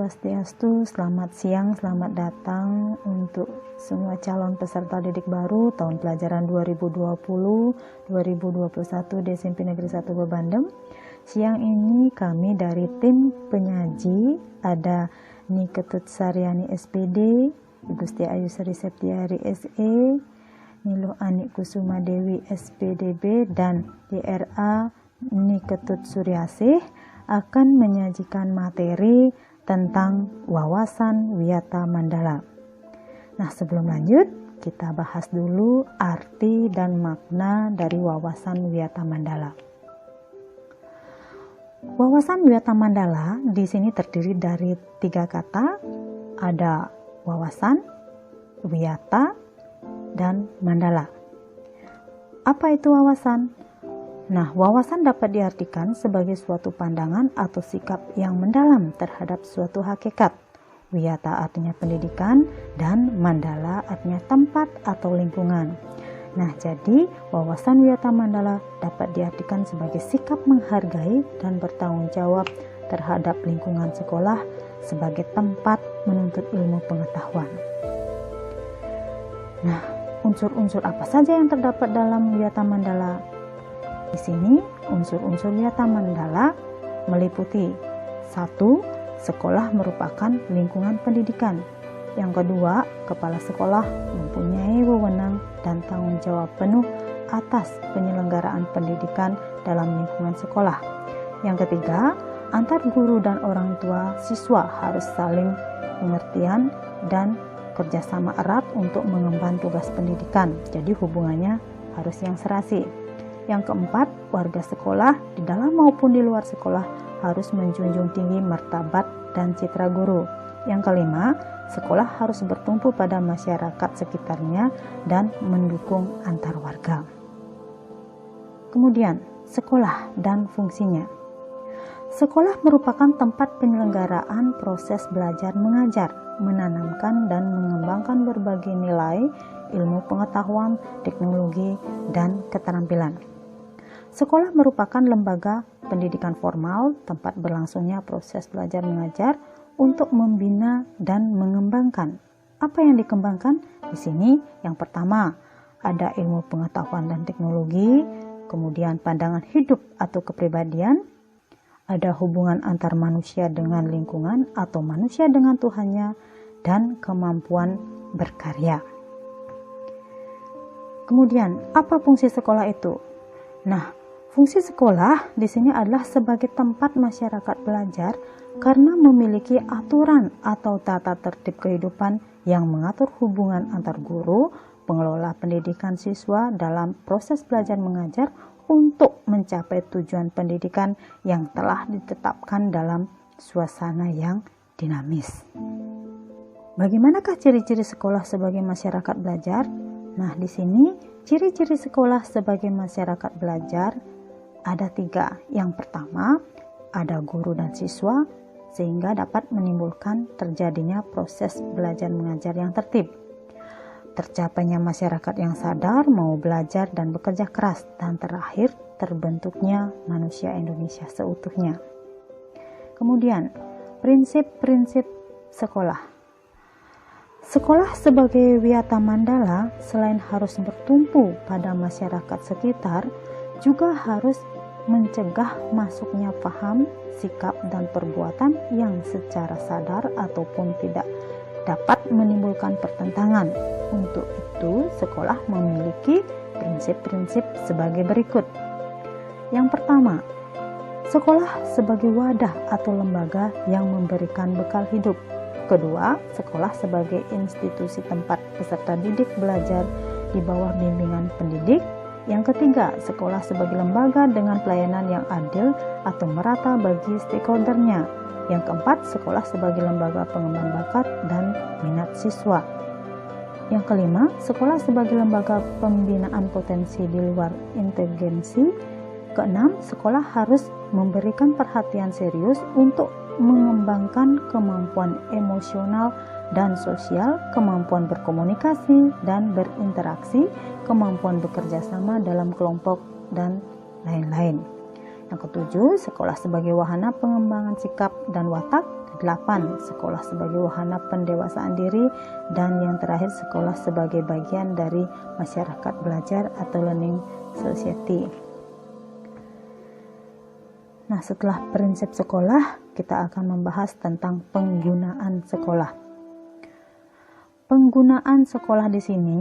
Swastiastu, selamat siang, selamat datang untuk semua calon peserta didik baru tahun pelajaran 2020-2021 di SMP Negeri 1 Bebandem. Siang ini kami dari tim penyaji ada Niketut Saryani SPD, Ibu Setia Ayu Sri Septiari SE, Niluh Anik Kusuma Dewi SPDB, dan DRA Niketut Suryasih akan menyajikan materi tentang wawasan Wiyata Mandala. Nah, sebelum lanjut, kita bahas dulu arti dan makna dari wawasan Wiyata Mandala. Wawasan Wiyata Mandala di sini terdiri dari 3 kata, ada wawasan, wiyata, dan mandala. Apa itu wawasan? Nah, wawasan dapat diartikan sebagai suatu pandangan atau sikap yang mendalam terhadap suatu hakikat. Wiyata artinya pendidikan dan mandala artinya tempat atau lingkungan. Nah, jadi wawasan Wiyata Mandala dapat diartikan sebagai sikap menghargai dan bertanggung jawab terhadap lingkungan sekolah sebagai tempat menuntut ilmu pengetahuan. Nah, unsur-unsur apa saja yang terdapat dalam Wiyata Mandala? Di sini unsur-unsur Wiyata Mandala meliputi 1. Sekolah merupakan lingkungan pendidikan. Yang kedua, kepala sekolah mempunyai wewenang dan tanggung jawab penuh atas penyelenggaraan pendidikan dalam lingkungan sekolah. Yang ketiga, antar guru dan orang tua siswa harus saling pengertian dan kerjasama erat untuk mengemban tugas pendidikan. Jadi hubungannya harus yang serasi. Yang keempat, warga sekolah di dalam maupun di luar sekolah harus menjunjung tinggi martabat dan citra guru. Yang kelima, sekolah harus bertumpu pada masyarakat sekitarnya dan mendukung antar warga. Kemudian, sekolah dan fungsinya. Sekolah merupakan tempat penyelenggaraan proses belajar mengajar, menanamkan dan mengembangkan berbagai nilai, ilmu pengetahuan, teknologi, dan keterampilan. Sekolah merupakan lembaga pendidikan formal, tempat berlangsungnya proses belajar mengajar untuk membina dan mengembangkan. Apa yang dikembangkan? Di sini yang pertama, ada ilmu pengetahuan dan teknologi, kemudian pandangan hidup atau kepribadian, ada hubungan antar manusia dengan lingkungan atau manusia dengan Tuhannya, dan kemampuan berkarya. Kemudian, apa fungsi sekolah itu? Nah, fungsi sekolah di sini adalah sebagai tempat masyarakat belajar karena memiliki aturan atau tata tertib kehidupan yang mengatur hubungan antar guru, pengelola pendidikan siswa dalam proses belajar mengajar untuk mencapai tujuan pendidikan yang telah ditetapkan dalam suasana yang dinamis. Bagaimanakah ciri-ciri sekolah sebagai masyarakat belajar? Nah, di sini ciri-ciri sekolah sebagai masyarakat belajar ada 3. Yang pertama, ada guru dan siswa sehingga dapat menimbulkan terjadinya proses belajar mengajar yang tertib. Tercapainya masyarakat yang sadar mau belajar dan bekerja keras, dan terakhir terbentuknya manusia Indonesia seutuhnya. Kemudian, prinsip-prinsip sekolah. Sekolah sebagai Wiyata Mandala selain harus bertumpu pada masyarakat sekitar, juga harus mencegah masuknya paham, sikap, dan perbuatan yang secara sadar ataupun tidak dapat menimbulkan pertentangan. Untuk itu, sekolah memiliki prinsip-prinsip sebagai berikut. Yang pertama, sekolah sebagai wadah atau lembaga yang memberikan bekal hidup. Kedua, sekolah sebagai institusi tempat peserta didik belajar di bawah bimbingan pendidik. Yang ketiga, sekolah sebagai lembaga dengan pelayanan yang adil atau merata bagi stakeholdernya. Yang keempat, sekolah sebagai lembaga pengembangan bakat dan minat siswa. Yang kelima, sekolah sebagai lembaga pembinaan potensi di luar inteligensi. Keenam, sekolah harus memberikan perhatian serius untuk mengembangkan kemampuan emosional dan sosial, kemampuan berkomunikasi dan berinteraksi, kemampuan bekerja sama dalam kelompok, dan lain-lain. Yang ketujuh, sekolah sebagai wahana pengembangan sikap dan watak. Ke-8, sekolah sebagai wahana pendewasaan diri. Dan yang terakhir, sekolah sebagai bagian dari masyarakat belajar atau learning society. Nah, setelah prinsip sekolah, kita akan membahas tentang penggunaan sekolah. Penggunaan sekolah di sini,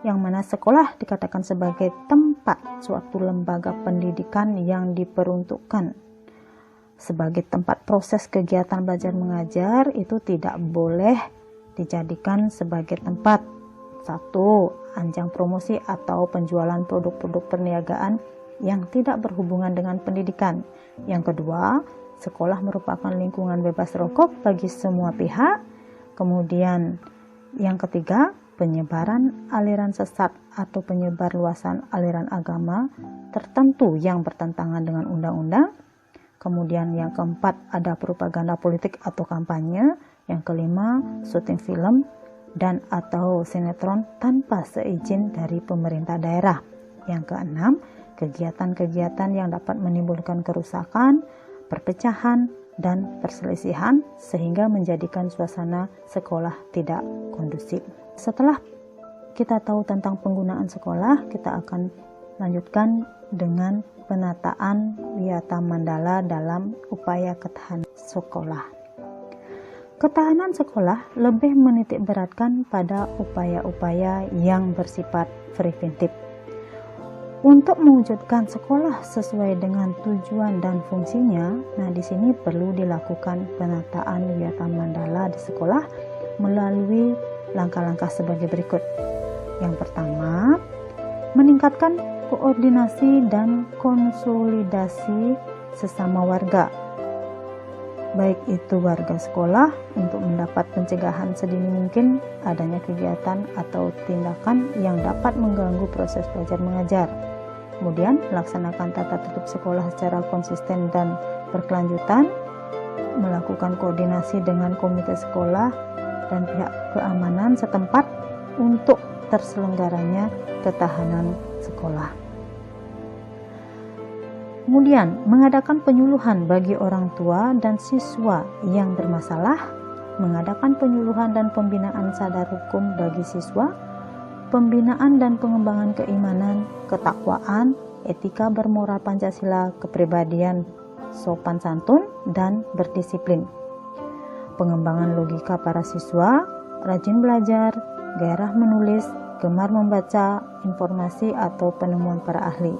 yang mana sekolah dikatakan sebagai tempat suatu lembaga pendidikan yang diperuntukkan sebagai tempat proses kegiatan belajar mengajar, itu tidak boleh dijadikan sebagai tempat satu, ajang promosi atau penjualan produk-produk perniagaan yang tidak berhubungan dengan pendidikan. Yang kedua, sekolah merupakan lingkungan bebas rokok bagi semua pihak. Kemudian yang ketiga, penyebaran aliran sesat atau penyebar luasan aliran agama tertentu yang bertentangan dengan undang-undang. Kemudian yang keempat, ada propaganda politik atau kampanye. Yang kelima, syuting film dan atau sinetron tanpa seizin dari pemerintah daerah. Yang keenam, kegiatan-kegiatan yang dapat menimbulkan kerusakan, perpecahan, dan perselisihan sehingga menjadikan suasana sekolah tidak kondusif. Setelah kita tahu tentang penggunaan sekolah, kita akan lanjutkan dengan penataan Wiyata Mandala dalam upaya ketahanan sekolah. Ketahanan sekolah lebih menitik beratkan pada upaya-upaya yang bersifat preventif. Untuk mewujudkan sekolah sesuai dengan tujuan dan fungsinya, nah di sini perlu dilakukan penataan Wiyata Mandala di sekolah melalui langkah-langkah sebagai berikut. Yang pertama, meningkatkan koordinasi dan konsolidasi sesama warga, baik itu warga sekolah, untuk mendapat pencegahan sedini mungkin adanya kegiatan atau tindakan yang dapat mengganggu proses belajar mengajar. Kemudian melaksanakan tata tertib sekolah secara konsisten dan berkelanjutan, melakukan koordinasi dengan komite sekolah dan pihak keamanan setempat untuk terselenggaranya ketahanan sekolah. Kemudian, mengadakan penyuluhan bagi orang tua dan siswa yang bermasalah, mengadakan penyuluhan dan pembinaan sadar hukum bagi siswa, pembinaan dan pengembangan keimanan, ketakwaan, etika bermoral Pancasila, kepribadian sopan santun, dan berdisiplin. Pengembangan logika para siswa, rajin belajar, gairah menulis, gemar membaca informasi atau penemuan para ahli.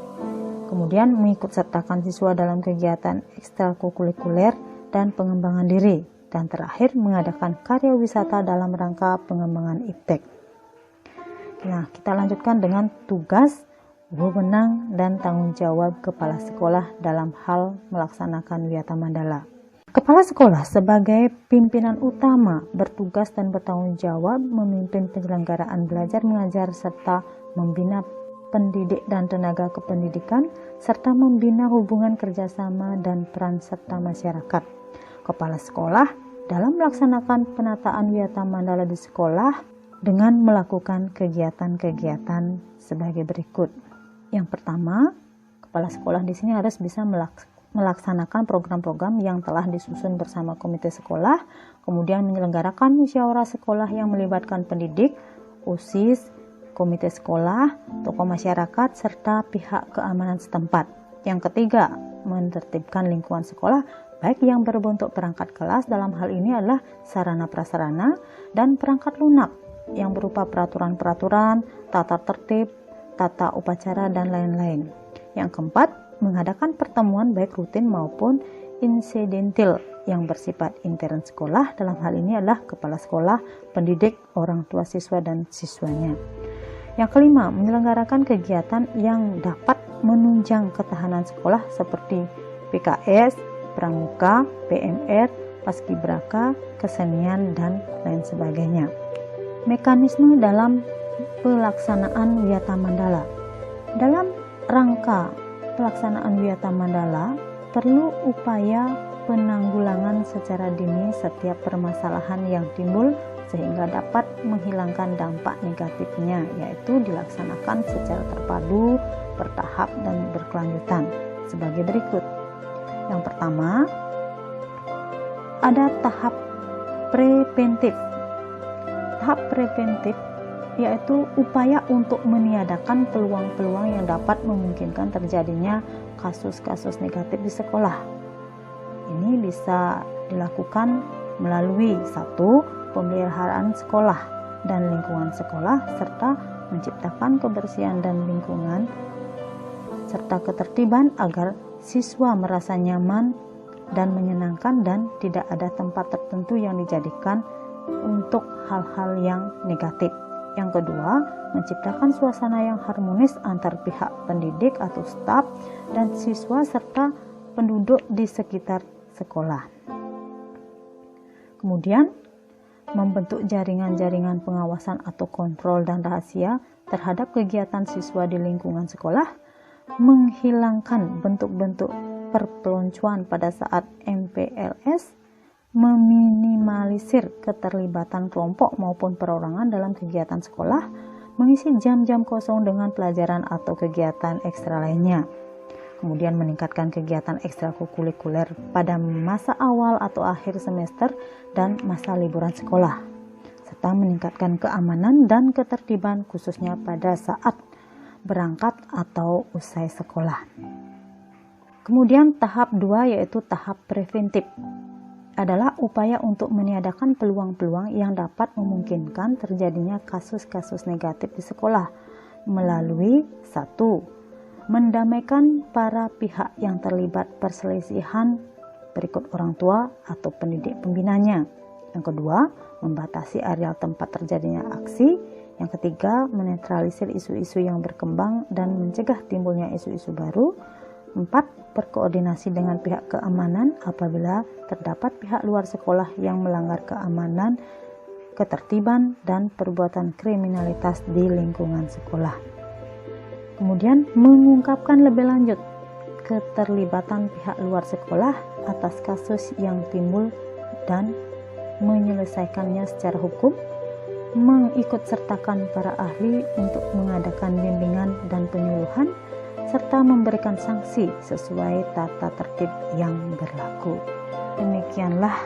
Kemudian mengikut sertakan siswa dalam kegiatan ekstrakurikuler dan pengembangan diri. Dan terakhir, mengadakan karya wisata dalam rangka pengembangan iptek. Nah, kita lanjutkan dengan tugas, wewenang, dan tanggung jawab kepala sekolah dalam hal melaksanakan Wiyata Mandala. Kepala sekolah sebagai pimpinan utama bertugas dan bertanggung jawab memimpin penyelenggaraan belajar mengajar serta membina pendidik dan tenaga kependidikan serta membina hubungan kerjasama dan peran serta masyarakat. Kepala sekolah dalam melaksanakan penataan Wiyata Mandala di sekolah dengan melakukan kegiatan-kegiatan sebagai berikut. Yang pertama, kepala sekolah di sini harus bisa melaksanakan program-program yang telah disusun bersama komite sekolah, kemudian menyelenggarakan musyawarah sekolah yang melibatkan pendidik, OSIS, komite sekolah, tokoh masyarakat, serta pihak keamanan setempat. Yang ketiga, menertibkan lingkungan sekolah, baik yang berbentuk perangkat kelas, dalam hal ini adalah sarana prasarana, dan perangkat lunak, yang berupa peraturan-peraturan, tata tertib, tata upacara, dan lain-lain. Yang keempat, mengadakan pertemuan baik rutin maupun insidentil yang bersifat intern sekolah, dalam hal ini adalah kepala sekolah, pendidik, orang tua siswa, dan siswanya. Yang kelima, menyelenggarakan kegiatan yang dapat menunjang ketahanan sekolah seperti PKS, pramuka, PMR, paskibraka, kesenian, dan lain sebagainya. Mekanisme dalam pelaksanaan Wiyata Mandala. Dalam rangka pelaksanaan Wiyata Mandala, perlu upaya penanggulangan secara dini setiap permasalahan yang timbul sehingga dapat menghilangkan dampak negatifnya, yaitu dilaksanakan secara terpadu, bertahap, dan berkelanjutan sebagai berikut. Yang pertama, ada tahap preventif. Tahap preventif yaitu upaya untuk meniadakan peluang-peluang yang dapat memungkinkan terjadinya kasus-kasus negatif di sekolah. Ini bisa dilakukan melalui 1. Pemeliharaan sekolah dan lingkungan sekolah serta menciptakan kebersihan dan lingkungan serta ketertiban agar siswa merasa nyaman dan menyenangkan dan tidak ada tempat tertentu yang dijadikan untuk hal-hal yang negatif. Yang kedua, menciptakan suasana yang harmonis antar pihak pendidik atau staf dan siswa serta penduduk di sekitar sekolah. Kemudian, membentuk jaringan-jaringan pengawasan atau kontrol dan rahasia terhadap kegiatan siswa di lingkungan sekolah, menghilangkan bentuk-bentuk perpeloncoan pada saat MPLS, meminimalisir keterlibatan kelompok maupun perorangan dalam kegiatan sekolah, mengisi jam-jam kosong dengan pelajaran atau kegiatan ekstra lainnya. Kemudian meningkatkan kegiatan ekstrakurikuler pada masa awal atau akhir semester dan masa liburan sekolah, serta meningkatkan keamanan dan ketertiban khususnya pada saat berangkat atau usai sekolah. Kemudian tahap 2 yaitu tahap preventif adalah upaya untuk meniadakan peluang-peluang yang dapat memungkinkan terjadinya kasus-kasus negatif di sekolah melalui 1. Mendamaikan para pihak yang terlibat perselisihan berikut orang tua atau pendidik pembinanya. Yang kedua, membatasi areal tempat terjadinya aksi. Yang ketiga, menetralisir isu-isu yang berkembang dan mencegah timbulnya isu-isu baru. 4. Berkoordinasi dengan pihak keamanan apabila terdapat pihak luar sekolah yang melanggar keamanan, ketertiban, dan perbuatan kriminalitas di lingkungan sekolah. Kemudian mengungkapkan lebih lanjut keterlibatan pihak luar sekolah atas kasus yang timbul dan menyelesaikannya secara hukum, mengikutsertakan para ahli untuk mengadakan bimbingan dan penyuluhan, serta memberikan sanksi sesuai tata tertib yang berlaku. Demikianlah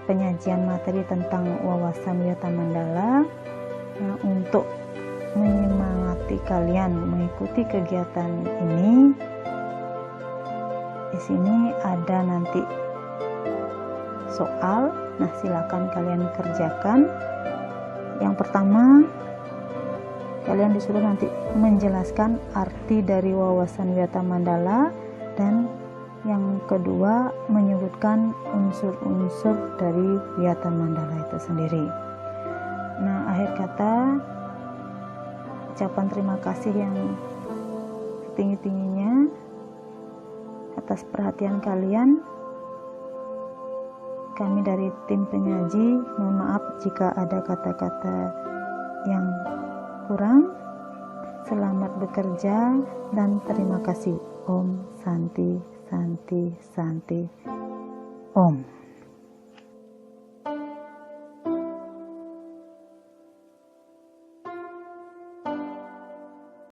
penyajian materi tentang wawasan Wiyata Mandala untuk menyemangati kalian mengikuti kegiatan ini. Di sini ada nanti soal, nah silakan kalian kerjakan. Yang pertama, kalian disuruh nanti menjelaskan arti dari wawasan Wiyata Mandala, dan yang kedua menyebutkan unsur-unsur dari Wiyata Mandala itu sendiri. Nah, akhir kata, ucapan terima kasih yang setinggi-tingginya atas perhatian kalian. Kami dari tim penyaji mohon maaf jika ada kata-kata yang kurang. Selamat bekerja dan terima kasih. Om Santi Santi Santi Om.